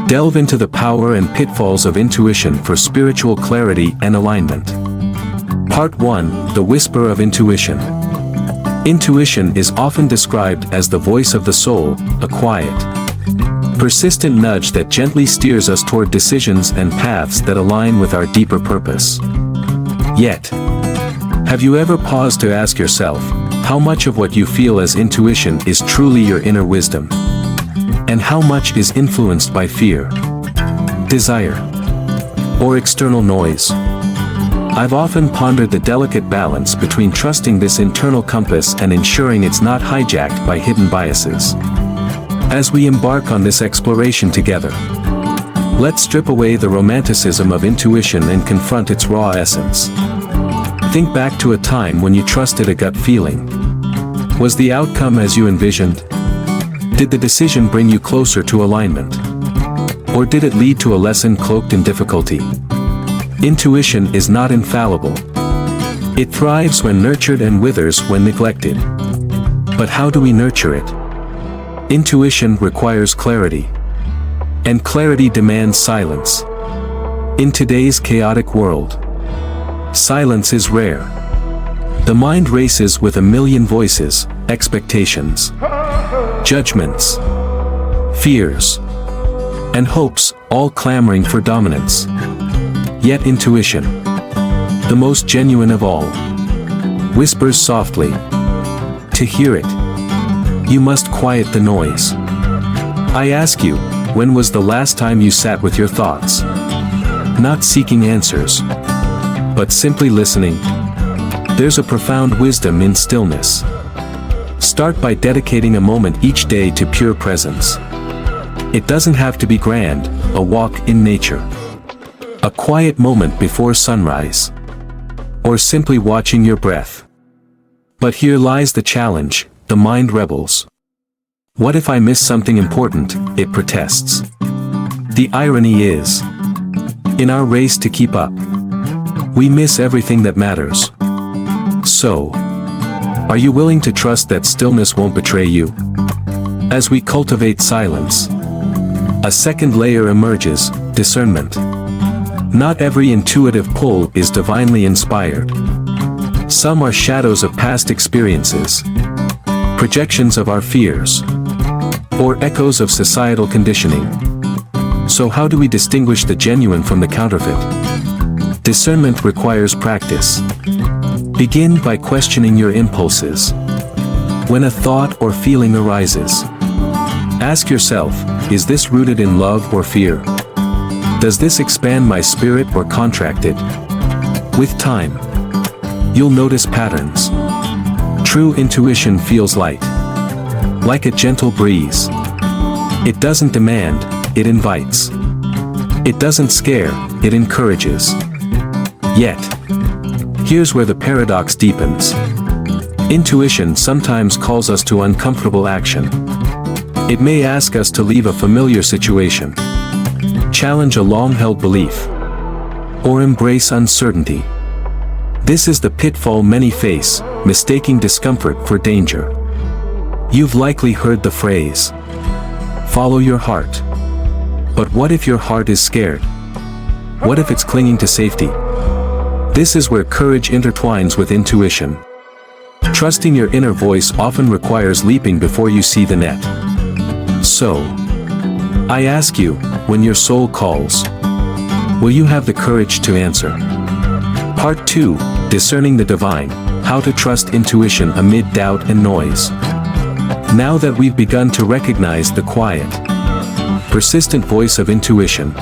Delve into the power and pitfalls of intuition for spiritual clarity and alignment. Part 1: The Whisper of Intuition. Intuition is often described as the voice of the soul, a quiet, persistent nudge that gently steers us toward decisions and paths that align with our deeper purpose. Yet, have you ever paused to ask yourself, how much of what you feel as intuition is truly your inner wisdom? And how much is influenced by fear, desire, or external noise? I've often pondered the delicate balance between trusting this internal compass and ensuring it's not hijacked by hidden biases. As we embark on this exploration together, let's strip away the romanticism of intuition and confront its raw essence. Think back to a time when you trusted a gut feeling. Was the outcome as you envisioned? Did the decision bring you closer to alignment? Or did it lead to a lesson cloaked in difficulty? Intuition is not infallible. It thrives when nurtured and withers when neglected. But how do we nurture it? Intuition requires clarity. And clarity demands silence. In today's chaotic world, silence is rare. The mind races with a million voices, expectations, judgments, fears, and hopes, all clamoring for dominance. Yet intuition, the most genuine of all, whispers softly. To hear it, you must quiet the noise. I ask you, when was the last time you sat with your thoughts? Not seeking answers, but simply listening. There's a profound wisdom in stillness. Start by dedicating a moment each day to pure presence. It doesn't have to be grand, a walk in nature, a quiet moment before sunrise, or simply watching your breath. But here lies the challenge: the mind rebels. What if I miss something important? It protests. The irony is, in our race to keep up, we miss everything that matters. So, are you willing to trust that stillness won't betray you? As we cultivate silence, a second layer emerges: discernment. Not every intuitive pull is divinely inspired. Some are shadows of past experiences, projections of our fears, or echoes of societal conditioning. So how do we distinguish the genuine from the counterfeit? Discernment requires practice. Begin by questioning your impulses. When a thought or feeling arises, ask yourself, is this rooted in love or fear? Does this expand my spirit or contract it? With time, you'll notice patterns. True intuition feels light, like a gentle breeze. It doesn't demand, it invites. It doesn't scare, it encourages. Yet, here's where the paradox deepens. Intuition sometimes calls us to uncomfortable action. It may ask us to leave a familiar situation, challenge a long-held belief, or embrace uncertainty. This is the pitfall many face, mistaking discomfort for danger. You've likely heard the phrase, follow your heart. But what if your heart is scared? What if it's clinging to safety? This is where courage intertwines with intuition. Trusting your inner voice often requires leaping before you see the net. So, I ask you, when your soul calls, will you have the courage to answer? Part 2: Discerning the Divine, How to Trust Intuition Amid Doubt and Noise. Now that we've begun to recognize the quiet, persistent voice of intuition,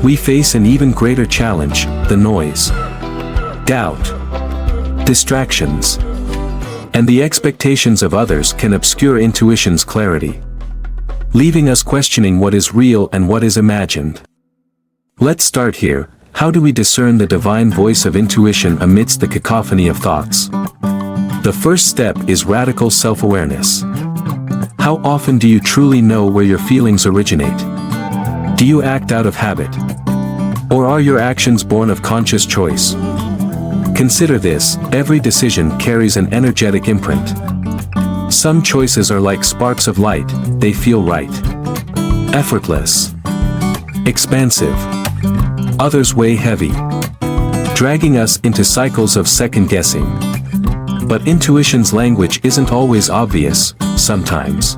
we face an even greater challenge: the noise, doubt, distractions, and the expectations of others can obscure intuition's clarity, leaving us questioning what is real and what is imagined. Let's start here. How do we discern the divine voice of intuition amidst the cacophony of thoughts? The first step is radical self-awareness. How often do you truly know where your feelings originate? Do you act out of habit? Or are your actions born of conscious choice? Consider this: every decision carries an energetic imprint. Some choices are like sparks of light, they feel right. Effortless. Expansive. Others weigh heavy, dragging us into cycles of second-guessing. But intuition's language isn't always obvious. Sometimes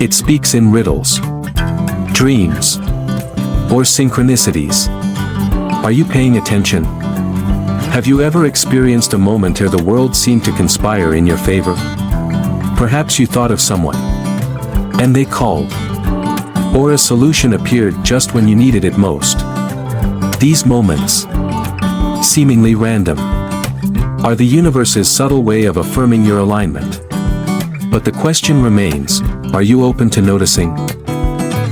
it speaks in riddles, dreams, or synchronicities. Are you paying attention? Have you ever experienced a moment where the world seemed to conspire in your favor? Perhaps you thought of someone, and they called. Or a solution appeared just when you needed it most. These moments, seemingly random, are the universe's subtle way of affirming your alignment. But the question remains: are you open to noticing?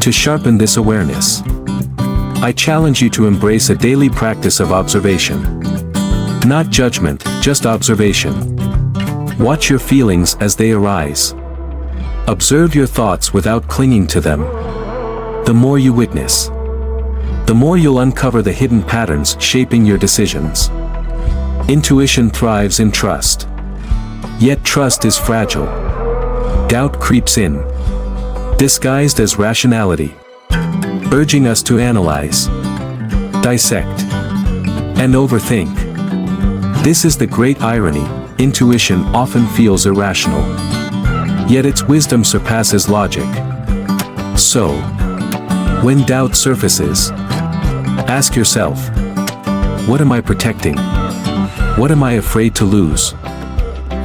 To sharpen this awareness, I challenge you to embrace a daily practice of observation. Not judgment, just observation. Watch your feelings as they arise. Observe your thoughts without clinging to them. The more you witness, the more you'll uncover the hidden patterns shaping your decisions. Intuition thrives in trust. Yet trust is fragile. Doubt creeps in, disguised as rationality, urging us to analyze, dissect, and overthink. This is the great irony: intuition often feels irrational, yet its wisdom surpasses logic. So, when doubt surfaces, ask yourself, what am I protecting? What am I afraid to lose?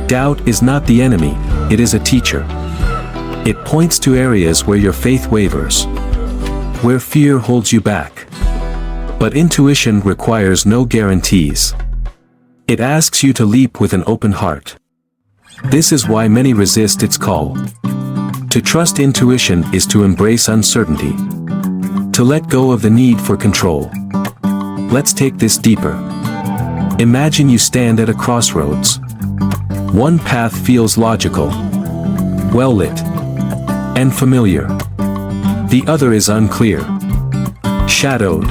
Doubt is not the enemy, it is a teacher. It points to areas where your faith wavers, where fear holds you back. But intuition requires no guarantees. It asks you to leap with an open heart. This is why many resist its call. To trust intuition is to embrace uncertainty, to let go of the need for control. Let's take this deeper. Imagine you stand at a crossroads. One path feels logical, well-lit, and familiar. The other is unclear, shadowed,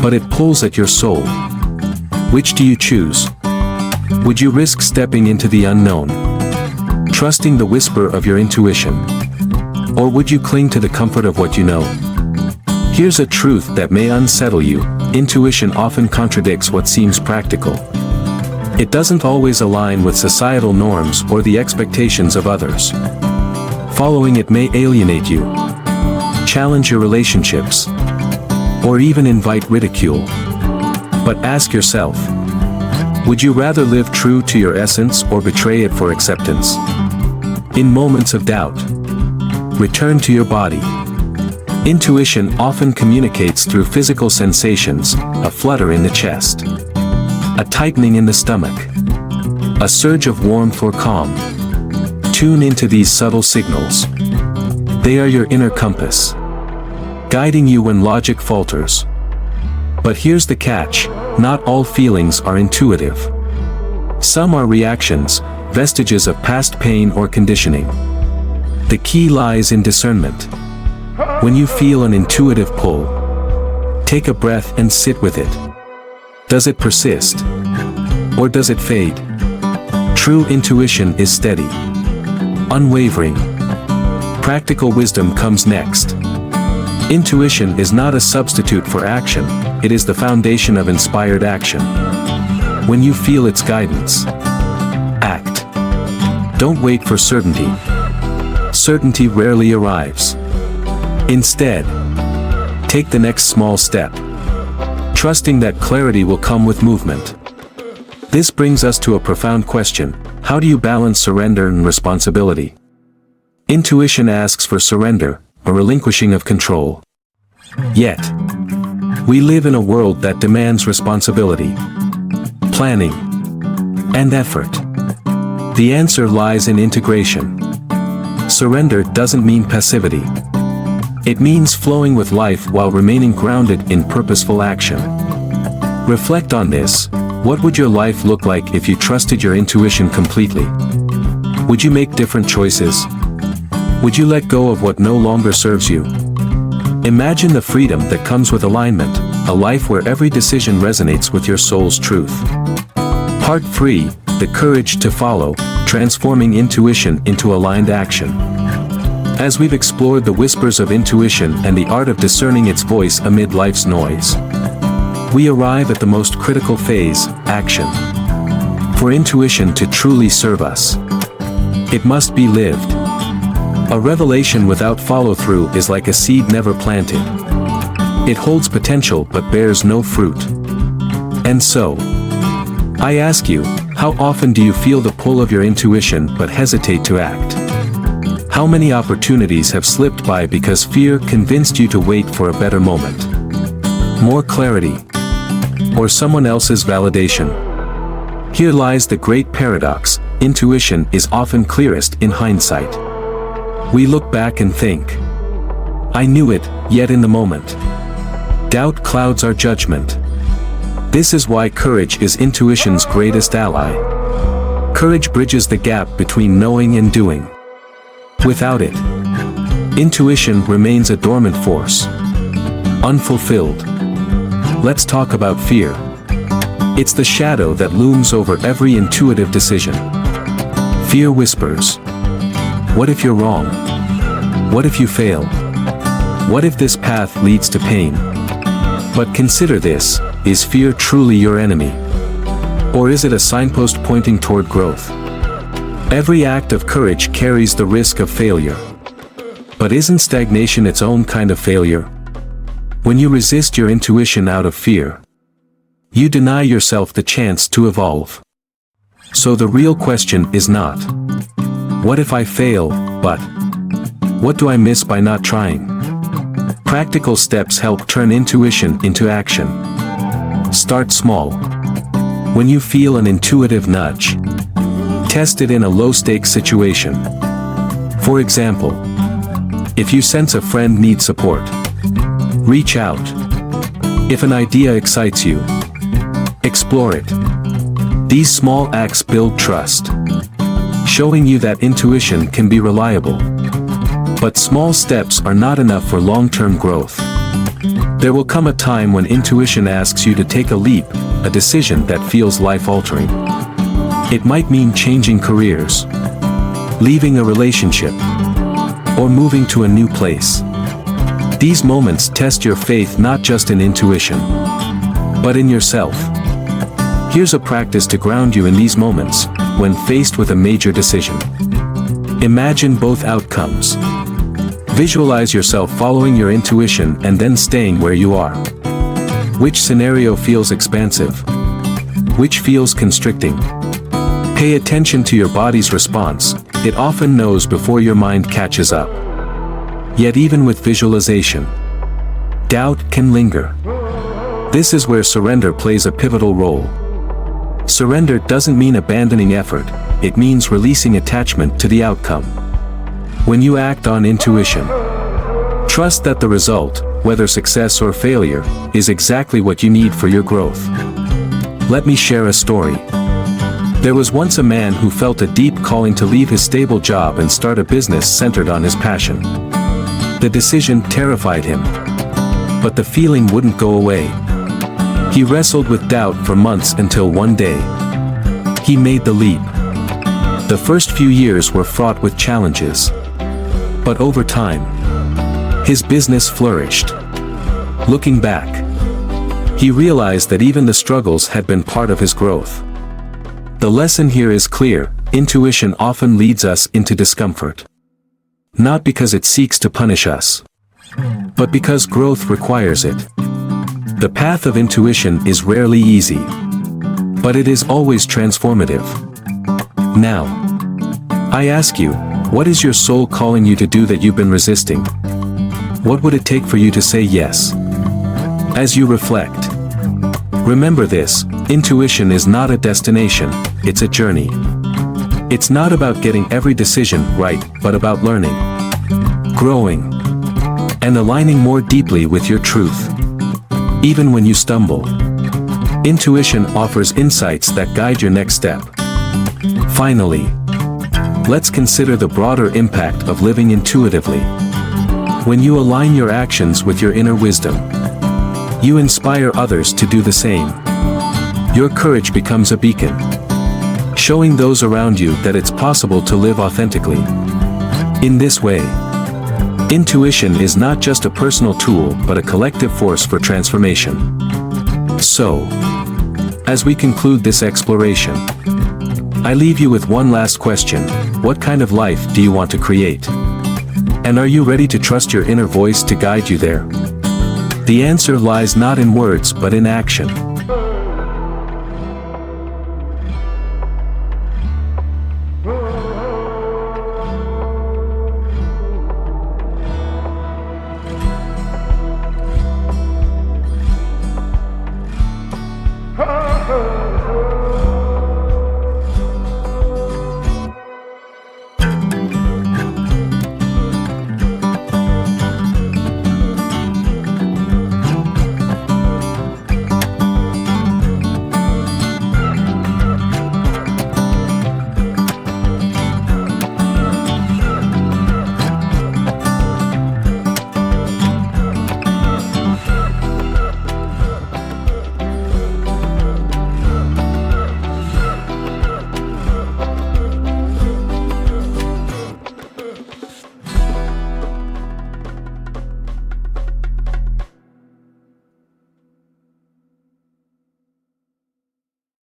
but it pulls at your soul. Which do you choose? Would you risk stepping into the unknown, trusting the whisper of your intuition? Or would you cling to the comfort of what you know? Here's a truth that may unsettle you: intuition often contradicts what seems practical. It doesn't always align with societal norms or the expectations of others. Following it may alienate you, challenge your relationships, or even invite ridicule. But ask yourself, would you rather live true to your essence or betray it for acceptance? In moments of doubt, return to your body. Intuition often communicates through physical sensations: a flutter in the chest, a tightening in the stomach, a surge of warmth or calm. Tune into these subtle signals. They are your inner compass, guiding you when logic falters. But here's the catch: not all feelings are intuitive. Some are reactions, vestiges of past pain or conditioning. The key lies in discernment. When you feel an intuitive pull, take a breath and sit with it. Does it persist? Or does it fade? True intuition is steady, unwavering. Practical wisdom comes next. Intuition is not a substitute for action, it is the foundation of inspired action. When you feel its guidance, act. Don't wait for certainty. Certainty rarely arrives. Instead, take the next small step, trusting that clarity will come with movement. This brings us to a profound question: how do you balance surrender and responsibility? Intuition asks for surrender, a relinquishing of control. Yet, we live in a world that demands responsibility, planning, and effort. The answer lies in integration. Surrender doesn't mean passivity. It means flowing with life while remaining grounded in purposeful action. Reflect on this. What would your life look like if you trusted your intuition completely? Would you make different choices? Would you let go of what no longer serves you? Imagine the freedom that comes with alignment, a life where every decision resonates with your soul's truth. Part 3, the courage to follow, transforming intuition into aligned action. As we've explored the whispers of intuition and the art of discerning its voice amid life's noise, we arrive at the most critical phase, action. For intuition to truly serve us, it must be lived. A revelation without follow-through is like a seed never planted. It holds potential but bears no fruit. And so, I ask you, how often do you feel the pull of your intuition but hesitate to act? How many opportunities have slipped by because fear convinced you to wait for a better moment, more clarity, or someone else's validation? Here lies the great paradox: intuition is often clearest in hindsight. We look back and think, I knew it, yet in the moment, doubt clouds our judgment. This is why courage is intuition's greatest ally. Courage bridges the gap between knowing and doing. Without it, intuition remains a dormant force, unfulfilled. Let's talk about fear. It's the shadow that looms over every intuitive decision. Fear whispers, what if you're wrong? What if you fail? What if this path leads to pain? But consider this, is fear truly your enemy? Or is it a signpost pointing toward growth? Every act of courage carries the risk of failure. But isn't stagnation its own kind of failure? When you resist your intuition out of fear, you deny yourself the chance to evolve. So the real question is not, what if I fail, but what do I miss by not trying? Practical steps help turn intuition into action. Start small. When you feel an intuitive nudge, test it in a low-stakes situation. For example, if you sense a friend needs support, reach out. If an idea excites you, explore it. These small acts build trust, showing you that intuition can be reliable. But small steps are not enough for long-term growth. There will come a time when intuition asks you to take a leap, a decision that feels life-altering. It might mean changing careers, leaving a relationship, or moving to a new place. These moments test your faith not just in intuition, but in yourself. Here's a practice to ground you in these moments, when faced with a major decision. Imagine both outcomes. Visualize yourself following your intuition and then staying where you are. Which scenario feels expansive? Which feels constricting? Pay attention to your body's response. It often knows before your mind catches up. Yet even with visualization, doubt can linger. This is where surrender plays a pivotal role. Surrender doesn't mean abandoning effort, it means releasing attachment to the outcome. When you act on intuition, trust that the result, whether success or failure, is exactly what you need for your growth. Let me share a story. There was once a man who felt a deep calling to leave his stable job and start a business centered on his passion. The decision terrified him, but the feeling wouldn't go away. He wrestled with doubt for months until one day, he made the leap. The first few years were fraught with challenges. But over time, his business flourished. Looking back, he realized that even the struggles had been part of his growth. The lesson here is clear: intuition often leads us into discomfort. Not because it seeks to punish us, but because growth requires it. The path of intuition is rarely easy, but it is always transformative. Now, I ask you, what is your soul calling you to do that you've been resisting? What would it take for you to say yes? As you reflect, remember this: intuition is not a destination, it's a journey. It's not about getting every decision right, but about learning, growing, and aligning more deeply with your truth. Even when you stumble, intuition offers insights that guide your next step. Finally, let's consider the broader impact of living intuitively. When you align your actions with your inner wisdom, you inspire others to do the same. Your courage becomes a beacon, showing those around you that it's possible to live authentically. In this way, intuition is not just a personal tool but a collective force for transformation. So, as we conclude this exploration, I leave you with one last question: what kind of life do you want to create? And are you ready to trust your inner voice to guide you there? The answer lies not in words but in action.